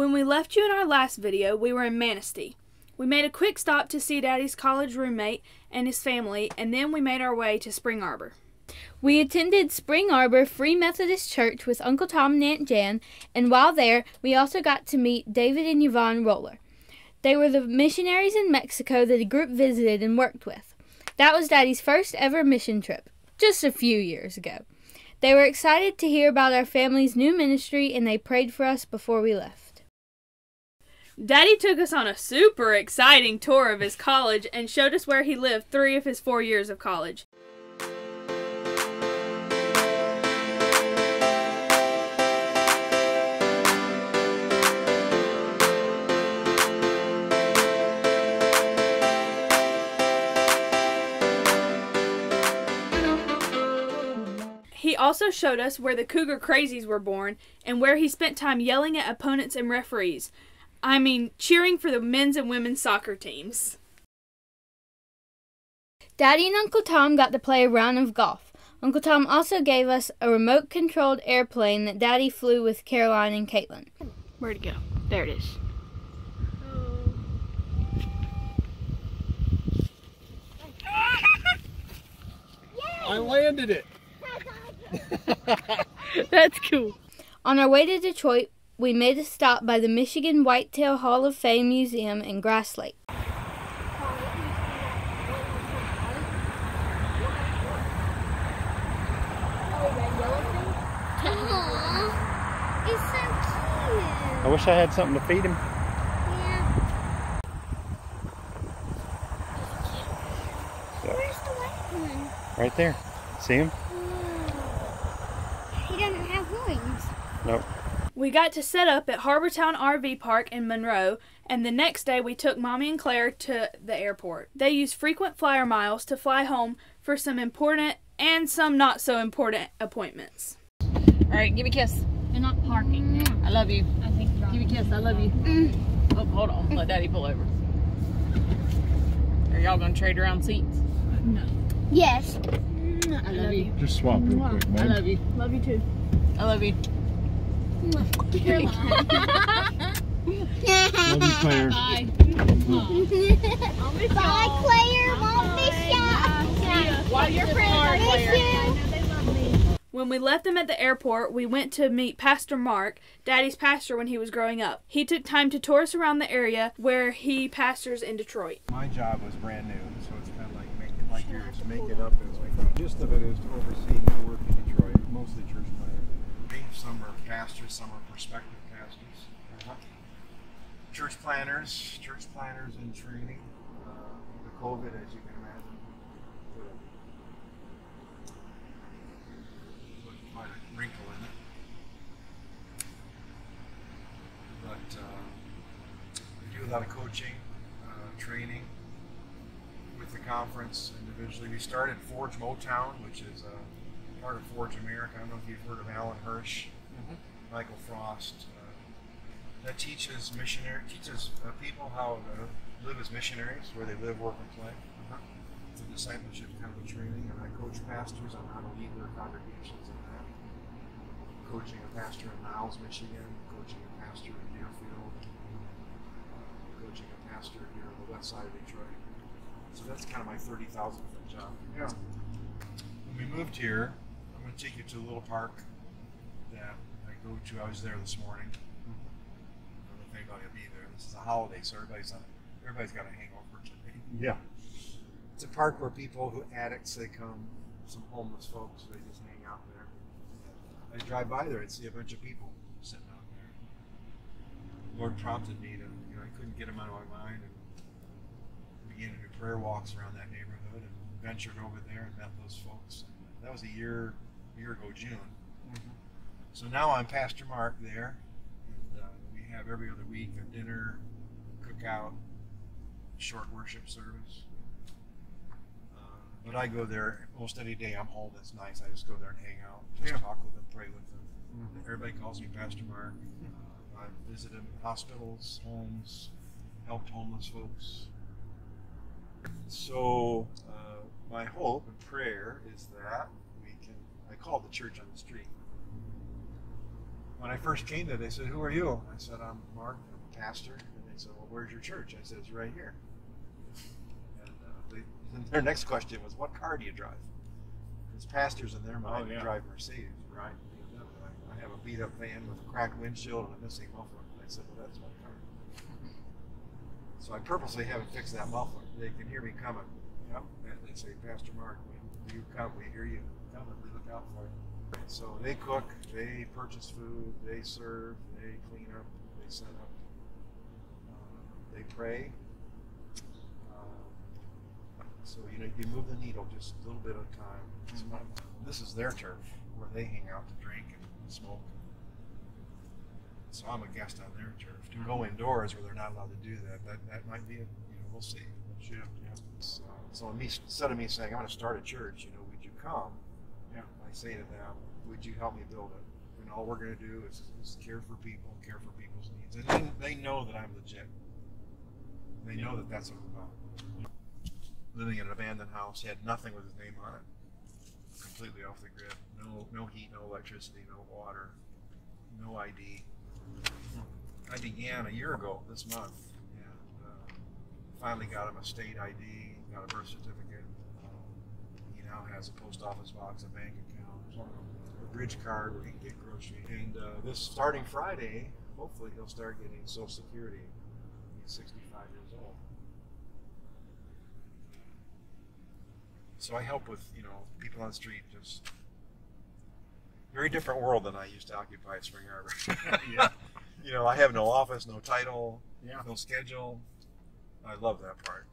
When we left you in our last video, we were in Manistee. We made a quick stop to see Daddy's college roommate and his family, and then we made our way to Spring Arbor. We attended Spring Arbor Free Methodist Church with Uncle Tom and Aunt Jan, and while there, we also got to meet David and Yvonne Roller. They were the missionaries in Mexico that the group visited and worked with. That was Daddy's first ever mission trip, just a few years ago. They were excited to hear about our family's new ministry, and they prayed for us before we left. Daddy took us on a super exciting tour of his college and showed us where he lived 3 of his 4 years of college. He also showed us where the Cougar Crazies were born and where he spent time yelling at opponents and referees. I mean, cheering for the men's and women's soccer teams. Daddy and Uncle Tom got to play a round of golf. Uncle Tom also gave us a remote-controlled airplane that Daddy flew with Caroline and Caitlin. Where'd it go? There it is. I landed it. That's cool. On our way to Detroit, we made a stop by the Michigan Whitetail Hall of Fame Museum in Grass Lake. It's so cute. I wish I had something to feed him. Yeah. Where's the white one? Right there. See him? He doesn't have horns. Nope. We got to set up at Harbortown RV Park in Monroe, and the next day we took Mommy and Claire to the airport. They used frequent flyer miles to fly home for some important and some not so important appointments. Alright, give me a kiss. You're not parking now. I love you. I think you're Give me a kiss. I love you. Oh, hold on. Let Daddy pull over. Are y'all going to trade around seats? No. Yes. I love you. Just swap real quick, I man. love you. Love you too. I love you. You're lying. Love you, Claire. Bye. Bye, Claire. Won't miss ya. While you're I miss you. When we left them at the airport, we went to meet Pastor Mark, Daddy's pastor when he was growing up. He took time to tour us around the area where he pastors in Detroit. My job was brand new, so it's kind of like yours. Make it up as we go. The gist of it is to oversee the work in Detroit, mostly church planners. Some are pastors, some are prospective pastors. Church planners in training. The COVID, as you can imagine, put quite a wrinkle in it. But we do a lot of coaching, training with the conference individually. We started Forge Motown, which is part of Forge America. I don't know if you've heard of Alan Hirsch, Michael Frost. That teaches people how to live as missionaries, where they live, work, and play. It's a discipleship kind of a training, and I coach pastors on how to lead their congregations in that. Coaching a pastor in Niles, Michigan, coaching a pastor in Deerfield, coaching a pastor here on the west side of Detroit. So that's kind of my 30,000-foot job. Yeah. When we moved here, I'm going to take you to a little park that I go to. I was there this morning. I don't know if anybody will be there. This is a holiday, so everybody's got a hangover today. Yeah. It's a park where addicts, they come, some homeless folks, they just hang out there. I drive by there, I'd see a bunch of people sitting out there. The Lord prompted me to, I couldn't get them out of my mind, and began to do prayer walks around that neighborhood, and ventured over there and met those folks. That was a year ago, June. So now I'm Pastor Mark there, and we have every other week a dinner, cookout, short worship service. But I go there almost any day I'm home. It's nice. I just go there and hang out, just talk with them, pray with them. Everybody calls me Pastor Mark. I've visited hospitals, homes, helped homeless folks. So my hope and prayer is that we can, I call it the church on the street. when I first came there, they said, "Who are you?" I said, "I'm Mark, I'm a pastor." And they said, "Well, where's your church?" I said, "It's right here." And their next question was, "What car do you drive?" Because pastors in their mind drive Mercedes, right? I have a beat-up van with a cracked windshield and a missing muffler. I said, "Well, that's my car." So I purposely haven't fixed that muffler. They can hear me coming. Yep. And they say, "Pastor Mark, when you come, we hear you coming. We look out for you." So they cook, they purchase food, they serve, they clean up, they set up, they pray. So you move the needle just a little bit at a time. This is their turf where they hang out to drink and smoke. So I'm a guest on their turf. To go indoors where they're not allowed to do that might be we'll see. Yeah. So instead of me saying, "I'm going to start a church, would you come?" Yeah. I say to them, "Would you help me build it? And all we're going to do is care for people, care for people's needs." And they know that I'm legit. They know that that's what I'm about. Living in an abandoned house, he had nothing with his name on it. Completely off the grid. No heat, no electricity, no water, no ID. I began a year ago this month, and finally got him a state ID, got a birth certificate. He now has a post office box, a bank account, a bridge card where he can get groceries. And this starting Friday, hopefully he'll start getting Social Security. He's 65 years old. So I help with, people on the street, just very different world than I used to occupy at Spring Arbor. Yeah. I have no office, no title, no schedule. I love that part.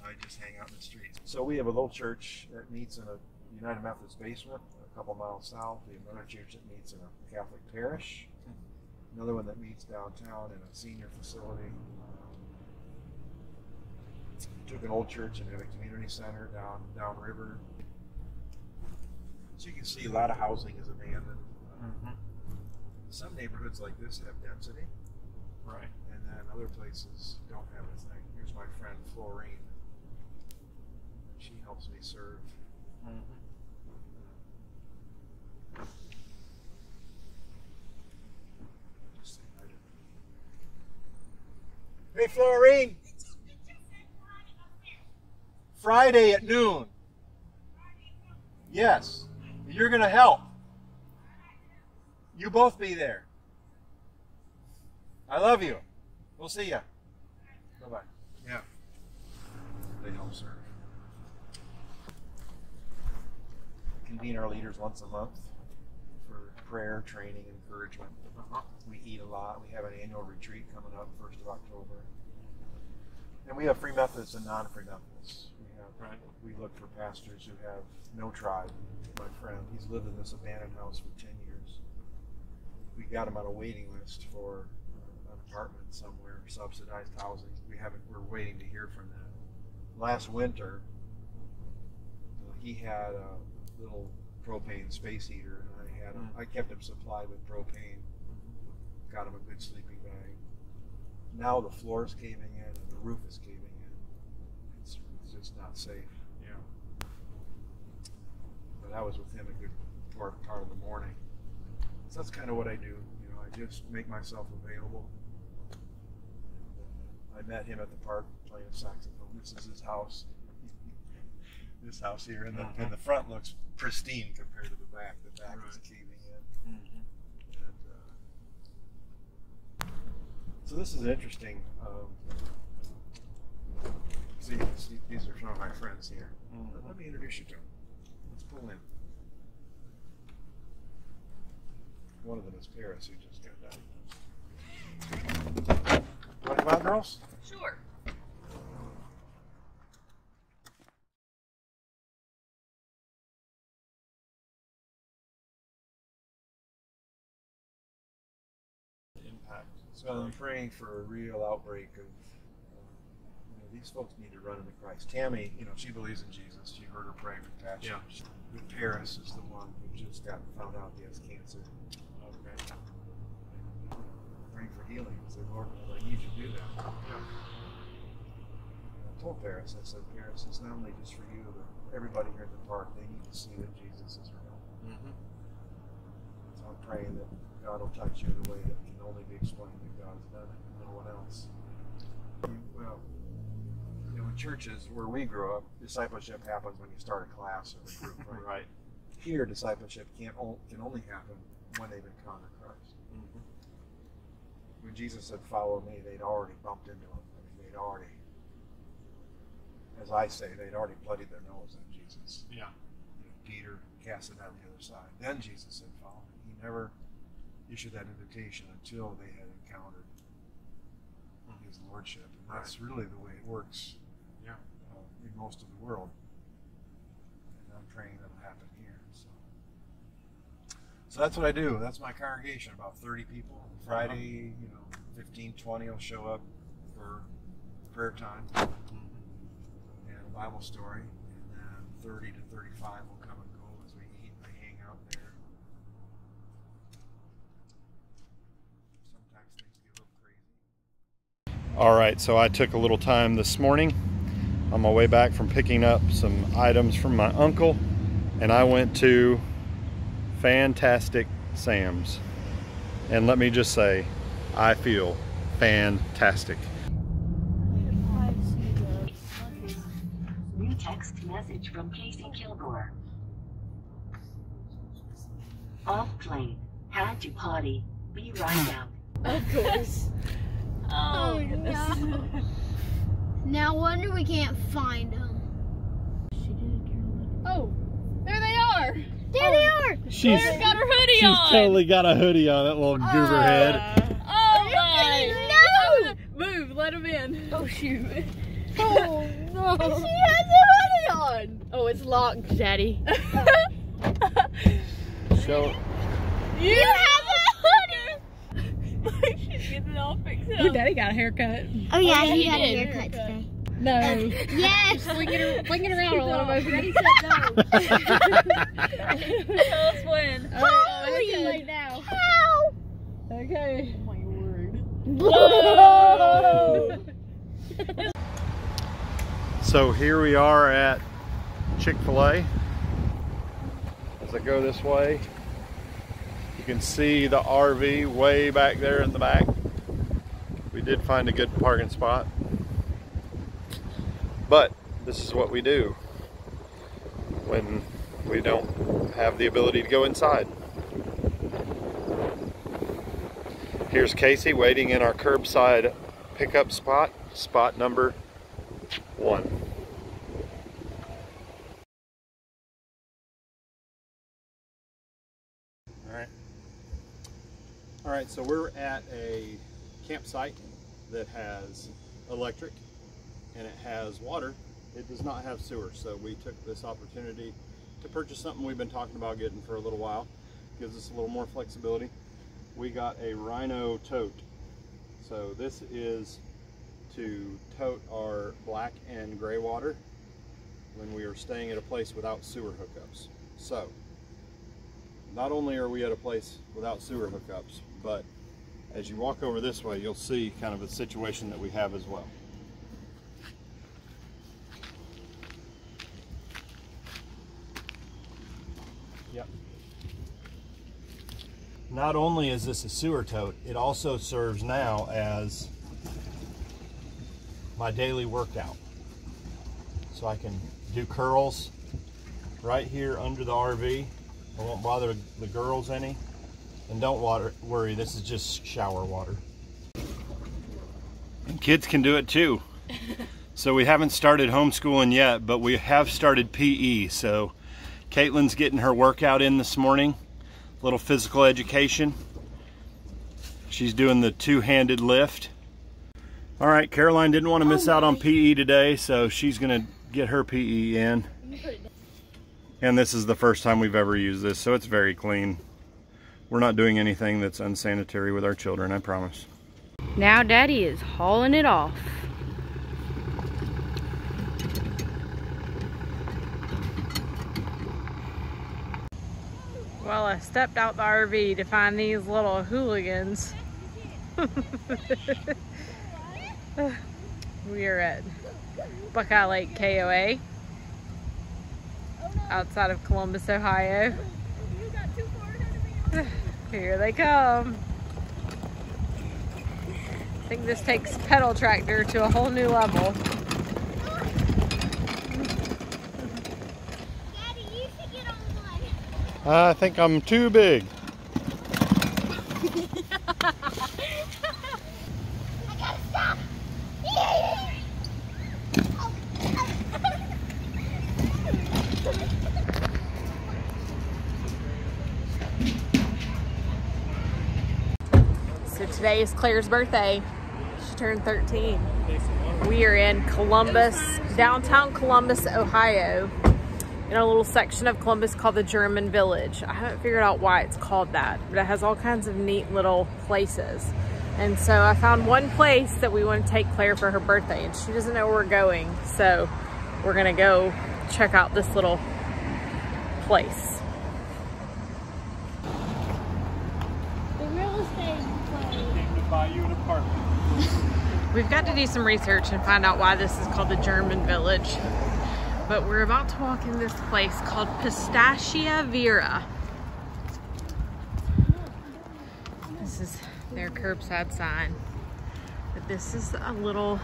I just hang out in the streets. So we have a little church that meets in a United Methodist basement, a couple miles south. We have another church that meets in a Catholic parish. Another one that meets downtown in a senior facility. Took an old church and had a community center downriver. So you can see a lot of housing is abandoned. Some neighborhoods like this have density, right? And then other places don't have a thing. Here's my friend Florine. She helps me serve. Just say hi to her. Hey, Florine. Friday at noon. Yes. You're going to help. You both be there. I love you. We'll see ya. Bye-bye. Yeah. They help serve. Convene our leaders once a month for prayer, training, encouragement. We eat a lot. We have an annual retreat coming up 1st of October. And we have Free Methodists and non-Free Methodists. We look for pastors who have no tribe. My friend, he's lived in this abandoned house for 10 years. We got him on a waiting list for an apartment somewhere, subsidized housing. We're waiting to hear from that. Last winter, he had a little propane space heater, and I kept him supplied with propane. Got him a good sleeping bag. Now the floor's caving in and the roof is caving in. It's just not safe. Yeah. But I was with him a good part of the morning. So that's kind of what I do. I just make myself available. I met him at the park playing a saxophone. This is his house. This house here, and the front looks pristine compared to the back. The back is caving in. And, so this is interesting. See, these are some of my friends here. Let me introduce you to them. Let's pull in. One of them is Paris, who just got diagnosed. Want to come out, girls? Sure. Impact. So I'm praying for a real outbreak of these folks need to run into Christ. Tammy, she believes in Jesus. She heard her praying for passion. Yeah. Paris is the one who just found out he has cancer. Okay. Praying for healing. I said, Lord, I need you to do that. Yeah. I told Paris, I said, Paris, it's not only just for you, but everybody here at the park, they need to see that Jesus is real. So I'm praying that God will touch you in a way that can only be explained that God's done it, and no one else. Well, in churches where we grew up, discipleship happens when you start a class or a group. Right? Here, discipleship can only happen when they've encountered Christ. Mm-hmm. When Jesus said, "Follow me," they'd already bumped into him. I mean, they'd already, as I say, they'd already bloodied their nose at Jesus. Yeah. Peter cast it on the other side. Then Jesus said, "Follow me." He never issued that invitation until they had encountered his lordship. And that's really the way it works in most of the world. And I'm praying that'll happen here. So that's what I do. That's my congregation, about 30 people. Friday, 15, 20 will show up for prayer time and a Bible story. And then 30 to 35 will come and go as we eat and hang out there. Sometimes things get a little crazy. All right, so I took a little time this morning on my way back from picking up some items from my uncle, and I went to Fantastic Sam's. And let me just say, I feel fantastic. New text message from Casey Kilgore. Off plane. Had to potty. Be right out. Of course. Oh, goodness. No. Now wonder we can't find them. Oh, there they are. There they are. She's got her hoodie on. totally got a hoodie on, that little goober head. Oh my. No. Move, let him in. Oh shoot. Oh no. She has a hoodie on. Oh, it's locked, Daddy. So You have a hoodie. She's getting it all fixed up. Daddy got a haircut. Oh yeah, he he got a did. haircut today. No. Yes. Fling it around a little bit. Ready, set, go. Tell us when. Holy right now. cow. Okay. Oh my word. Whoa. So here we are at Chick-fil-A. As I go this way, you can see the RV way back there in the back. We did find a good parking spot. But this is what we do when we don't have the ability to go inside. Here's Casey waiting in our curbside pickup spot, spot number 1. All right, so we're at a campsite that has electric and it has water. It does not have sewer, so we took this opportunity to purchase something we've been talking about getting for a little while. Gives us a little more flexibility. We got a Rhino tote. So this is to tote our black and gray water when we are staying at a place without sewer hookups. So not only are we at a place without sewer hookups, but as you walk over this way, you'll see kind of a situation that we have as well. Yep. Not only is this a sewer tote, it also serves now as my daily workout. So I can do curls right here under the RV. I won't bother the girls any. And don't worry, this is just shower water. And kids can do it too. So we haven't started homeschooling yet, but we have started PE. So Caitlin's getting her workout in this morning, a little physical education. She's doing the two-handed lift. All right, Caroline didn't want to miss out on PE today, so she's gonna get her PE in. And this is the first time we've ever used this, so it's very clean. We're not doing anything that's unsanitary with our children, I promise. Now Daddy is hauling it off. Well, I stepped out the RV to find these little hooligans. We are at Buckeye Lake KOA outside of Columbus, Ohio. Here they come. I think this takes pedal tractor to a whole new level. Daddy, you should get on one. I think I'm too big. I gotta stop. So today is Claire's birthday. She turned 13. We are in Columbus, downtown Columbus, Ohio, in a little section of Columbus called the German Village. I haven't figured out why it's called that, but it has all kinds of neat little places. And so I found one place that we want to take Claire for her birthday, and she doesn't know where we're going. So we're gonna go check out this little place. The real estate place. Came to buy you an apartment. We've got to do some research and find out why this is called the German Village. But we're about to walk in this place called Pistachia Vera. This is their curbside sign. But this is a little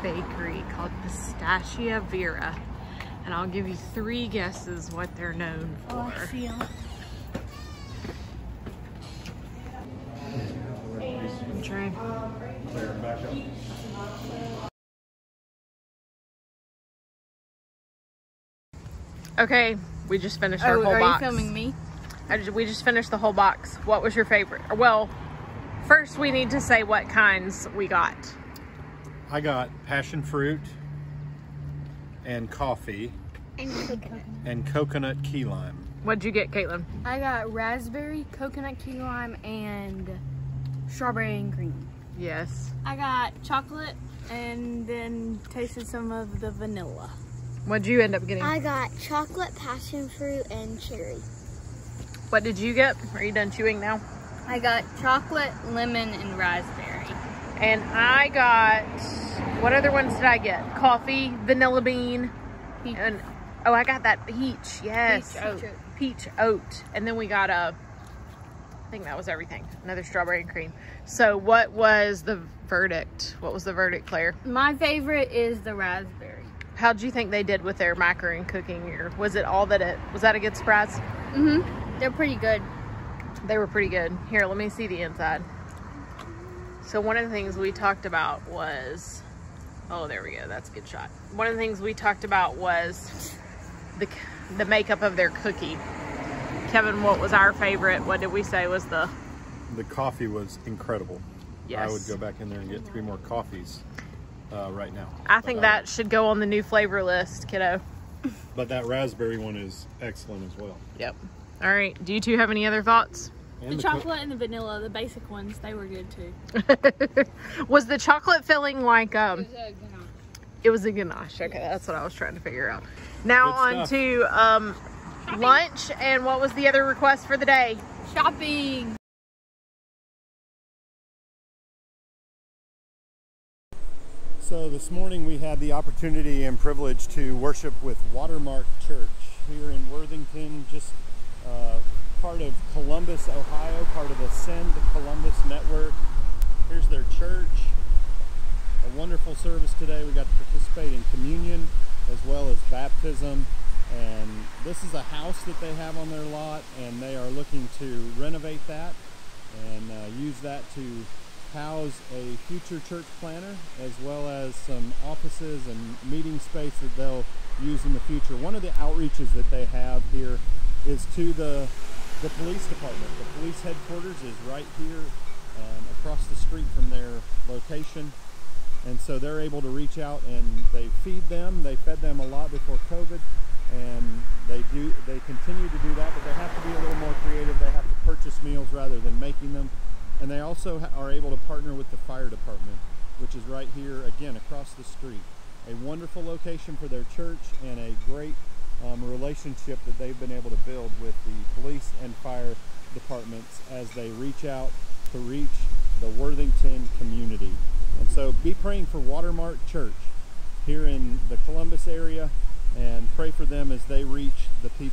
bakery called Pistachia Vera. And I'll give you 3 guesses what they're known for. Oh, I see 'em. I'm trying. Claire, back up. Okay, we just finished our whole are box. you filming me? We just finished the whole box. What was your favorite? Well, first we need to say what kinds we got. I got passion fruit and coffee and coconut key lime. What'd you get, Caitlin? I got raspberry, coconut key lime, and strawberry and cream. Yes. I got chocolate and then tasted some of the vanilla. What'd you end up getting? I got chocolate, passion fruit, and cherry. What did you get? Are you done chewing now? I got chocolate, lemon, and raspberry. And I got, what other ones did I get? Coffee, vanilla bean, Peach. and oh, I got that peach. Yes. Peach oat. Peach oat. And then we got I think that was everything. Another strawberry and cream. So what was the verdict? What was the verdict, Claire? My favorite is the raspberry. How'd you think they did with their macaron cooking here? Was it all that was that a good surprise? Mm-hmm. They're pretty good. They were pretty good. Here, let me see the inside. So one of the things we talked about was, oh, there we go. That's a good shot. One of the things we talked about was the makeup of their cookie. Kevin, what was our favorite? What did we say was the coffee was incredible. Yes. I would go back in there and get 3 more coffees right now. I think that should go on the new flavor list, kiddo. But that raspberry one is excellent as well. Yep. All right. Do you two have any other thoughts? And The chocolate and the vanilla, the basic ones, they were good too. Was the chocolate filling like it was a ganache. Okay, that's what I was trying to figure out. Now on to lunch, and what was the other request for the day? Shopping. So this morning we had the opportunity and privilege to worship with Watermark Church here in Worthington, just part of Columbus, Ohio, part of the Send Columbus network. Here's their church. A wonderful service today. We got to participate in communion as well as baptism. And this is a house that they have on their lot, and they are looking to renovate that and use that to house a future church planter, as well as some offices and meeting space that they'll use in the future. One of the outreaches that they have here is to the police department. The police headquarters is right here across the street from their location. And so they're able to reach out and they feed them. They fed them a lot before COVID, and they continue to do that, but they have to be a little more creative. They have to purchase meals rather than making them. And they also are able to partner with the fire department, which is right here, again, across the street. A wonderful location for their church and a great relationship that they've been able to build with the police and fire departments as they reach out to reach the Worthington community. And so be praying for Watermark Church here in the Columbus area, and pray for them as they reach the people